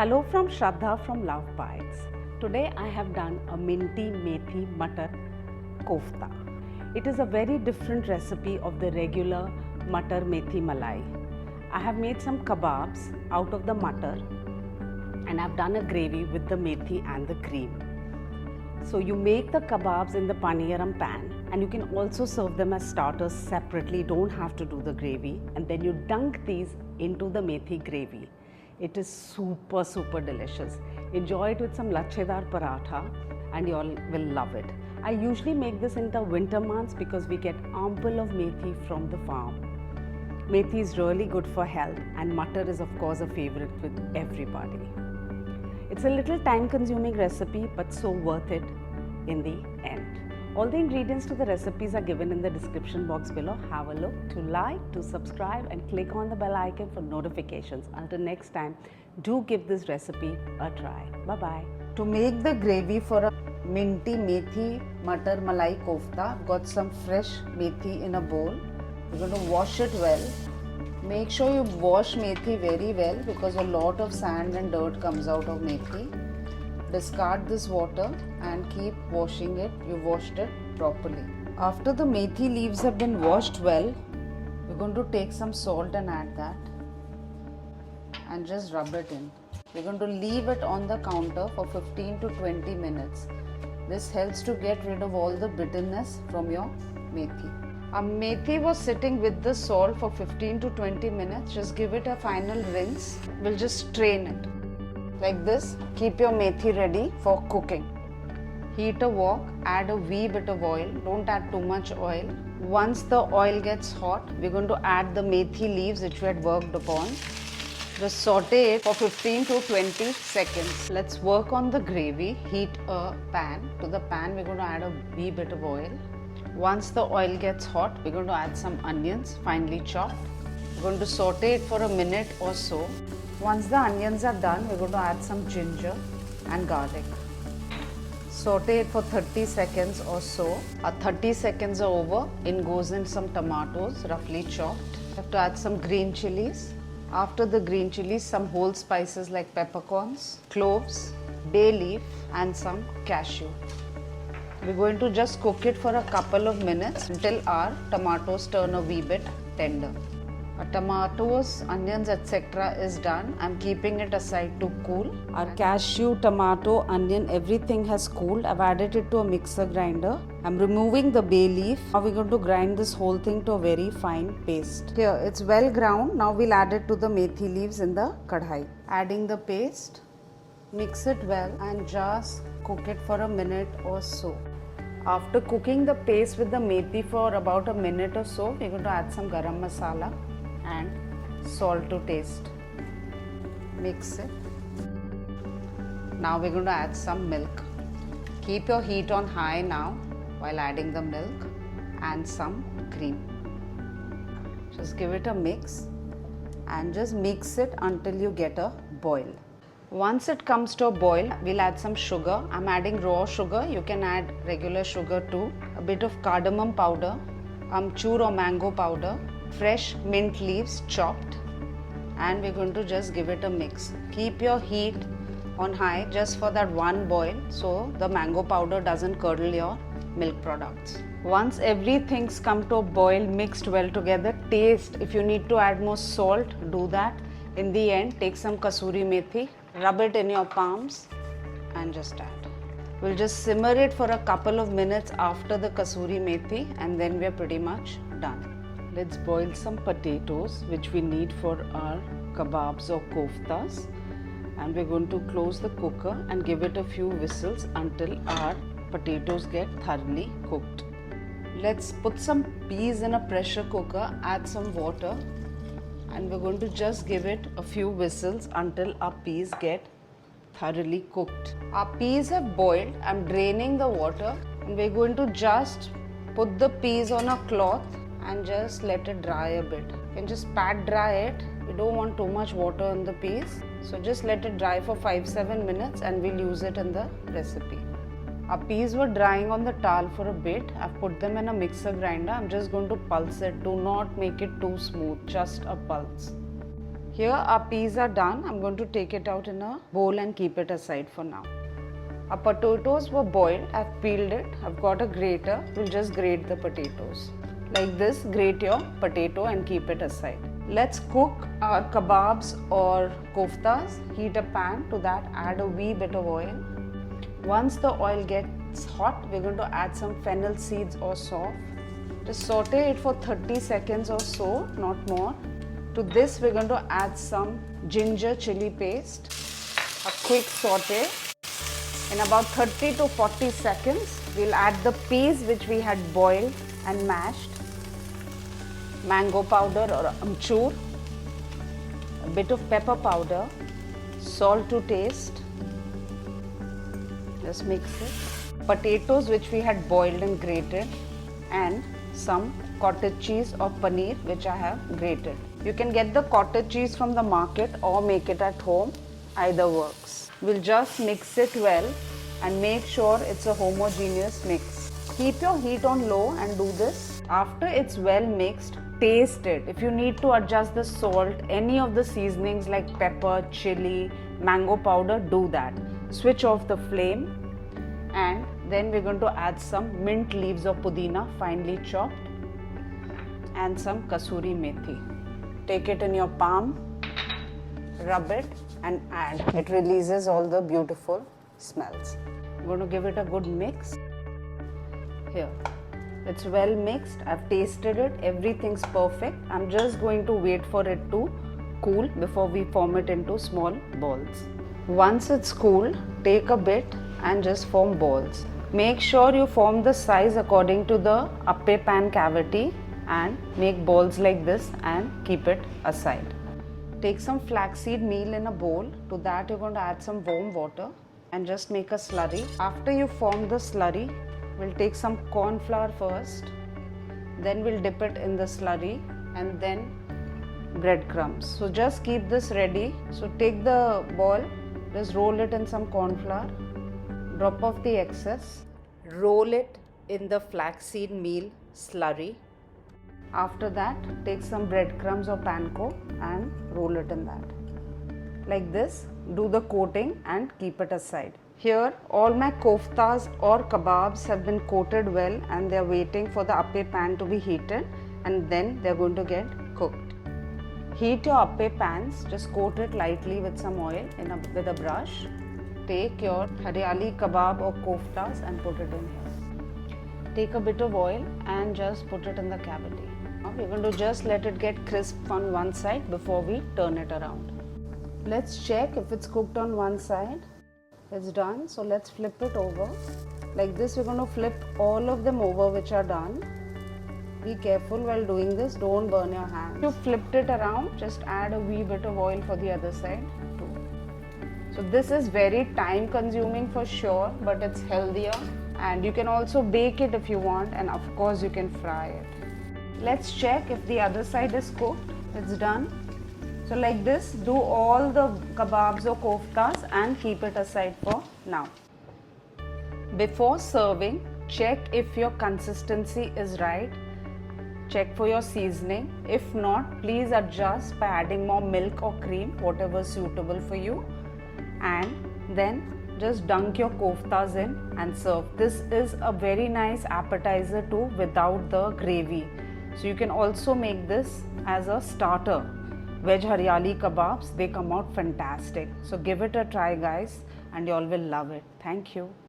Hello from Shraddha from LoveBites. Today I have done a Minty Methi Matar Kofta. It is a very different recipe of the regular Matar Methi Malai. I have made some kebabs out of the matar and I have done a gravy with the methi and the cream. So you make the kebabs in the paniyaram pan and you can also serve them as starters separately, don't have to do the gravy, and then you dunk these into the methi gravy. It is super delicious. Enjoy it with some lachhedar paratha and you all will love it. I usually make this in the winter months because we get ample of methi from the farm. Methi is really good for health and matar is of course a favorite with everybody. It's a little time consuming recipe but so worth it in the end. All the ingredients to the recipes are given in the description box below. Have a look, to like, to subscribe and click on the bell icon for notifications. Until next time, do give this recipe a try. Bye bye. To make the gravy for a Minty Methi Matar Malai Kofta, I've got some fresh methi in a bowl. We're going to wash it well. Make sure you wash methi very well because a lot of sand and dirt comes out of methi. Discard this water and keep washing it. You've washed it properly. After the methi leaves have been washed well, we're going to take some salt and add that and just rub it in. We're going to leave it on the counter for 15 to 20 minutes. This helps to get rid of all the bitterness from your methi. Our methi was sitting with the salt for 15 to 20 minutes. Just give it a final rinse. We'll just strain it. Like this. Keep your methi ready for cooking. Heat a wok, add a wee bit of oil. Don't add too much oil. Once the oil gets hot, we're going to add the methi leaves which we had worked upon. Just saute it for 15 to 20 seconds. Let's work on the gravy. Heat a pan. To the pan, we're going to add a wee bit of oil. Once the oil gets hot, we're going to add some onions, finely chopped. We're going to saute it for a minute or so. Once the onions are done, we're going to add some ginger and garlic. Saute it for 30 seconds or so. 30 seconds are over. In goes in some tomatoes, roughly chopped. You have to add some green chilies. After the green chilies, some whole spices like peppercorns, cloves, bay leaf and some cashew. We're going to just cook it for a couple of minutes until our tomatoes turn a wee bit tender. Our tomatoes, onions, etc. is done. I'm keeping it aside to cool. Our cashew, tomato, onion, everything has cooled. I've added it to a mixer grinder. I'm removing the bay leaf. Now we're going to grind this whole thing to a very fine paste. Here, it's well ground. Now we'll add it to the methi leaves in the kadhai. Adding the paste, mix it well and just cook it for a minute or so. After cooking the paste with the methi for about a minute or so, we're going to add some garam masala and salt to taste. Mix it. Now we're going to add some milk. Keep your heat on high now while adding the milk and some cream. Just give it a mix and just mix it until you get a boil. Once it comes to a boil, we'll add some sugar. I'm adding raw sugar. You can add regular sugar too. A bit of cardamom powder, amchur or mango powder, fresh mint leaves chopped, and we're going to just give it a mix. Keep your heat on high just for that one boil so the mango powder doesn't curdle your milk products. Once everything's come to a boil, mixed well together, taste. If you need to add more salt, do that. In the end, take some kasuri methi, rub it in your palms and just add. We'll just simmer it for a couple of minutes after the kasuri methi and then we're pretty much done. Let's boil some potatoes which we need for our kebabs or koftas, and we're going to close the cooker and give it a few whistles until our potatoes get thoroughly cooked. Let's put some peas in a pressure cooker, add some water, and we're going to just give it a few whistles until our peas get thoroughly cooked. Our peas have boiled. I'm draining the water and we're going to just put the peas on a cloth and just let it dry a bit. You can just pat dry it. We don't want too much water on the peas. So just let it dry for 5-7 minutes and we'll use it in the recipe. Our peas were drying on the towel for a bit. I've put them in a mixer grinder. I'm just going to pulse it. Do not make it too smooth, just a pulse. Here our peas are done. I'm going to take it out in a bowl and keep it aside for now. Our potatoes were boiled. I've peeled it. I've got a grater. We'll just grate the potatoes. Like this, grate your potato and keep it aside. Let's cook our kebabs or koftas. Heat a pan. To that, add a wee bit of oil. Once the oil gets hot, we're going to add some fennel seeds or saw. Just saute it for 30 seconds or so, not more. To this, we're going to add some ginger chili paste. A quick saute. In about 30 to 40 seconds, we'll add the peas which we had boiled and mashed. Mango powder or amchur. A bit of pepper powder. Salt to taste. Just mix it. Potatoes which we had boiled and grated, and some cottage cheese or paneer which I have grated. You can get the cottage cheese from the market or make it at home, either works. We'll just mix it well and make sure it's a homogeneous mix. Keep your heat on low and do this. After it's well mixed, taste it. If you need to adjust the salt, any of the seasonings like pepper, chili, mango powder, do that. Switch off the flame, and then we're going to add some mint leaves of pudina finely chopped and some kasuri methi. Take it in your palm, rub it and add. It releases all the beautiful smells. I'm going to give it a good mix. Here, it's well mixed. I've tasted it. Everything's perfect. I'm just going to wait for it to cool before we form it into small balls. Once it's cooled, take a bit and just form balls. Make sure you form the size according to the appe pan cavity and make balls like this and keep it aside. Take some flaxseed meal in a bowl. To that you're going to add some warm water and just make a slurry. After you form the slurry, we'll take some corn flour first, then we'll dip it in the slurry and then breadcrumbs. So just keep this ready. So take the ball, just roll it in some corn flour, drop off the excess, roll it in the flaxseed meal slurry. After that, take some breadcrumbs or panko and roll it in that. Like this, do the coating and keep it aside. Here, all my koftas or kebabs have been coated well and they are waiting for the appe pan to be heated, and then they are going to get cooked. Heat your appe pans, just coat it lightly with some oil with a brush. Take your haryali kebab or koftas and put it in here. Take a bit of oil and just put it in the cavity. Now we're going to just let it get crisp on one side before we turn it around. Let's check if it's cooked on one side. It's done, so let's flip it over. Like this, we're going to flip all of them over which are done. Be careful while doing this, don't burn your hands. If you flipped it around, just add a wee bit of oil for the other side too. So this is very time consuming for sure, but it's healthier, and you can also bake it if you want, and of course you can fry it. Let's check if the other side is cooked. It's done. So like this, do all the kebabs or koftas and keep it aside for now. Before serving, check if your consistency is right. Check for your seasoning. If not, please adjust by adding more milk or cream, whatever is suitable for you. And then just dunk your koftas in and serve. This is a very nice appetizer too without the gravy. So you can also make this as a starter. Veg haryali kebabs, they come out fantastic. So give it a try guys, and you all will love it. Thank you.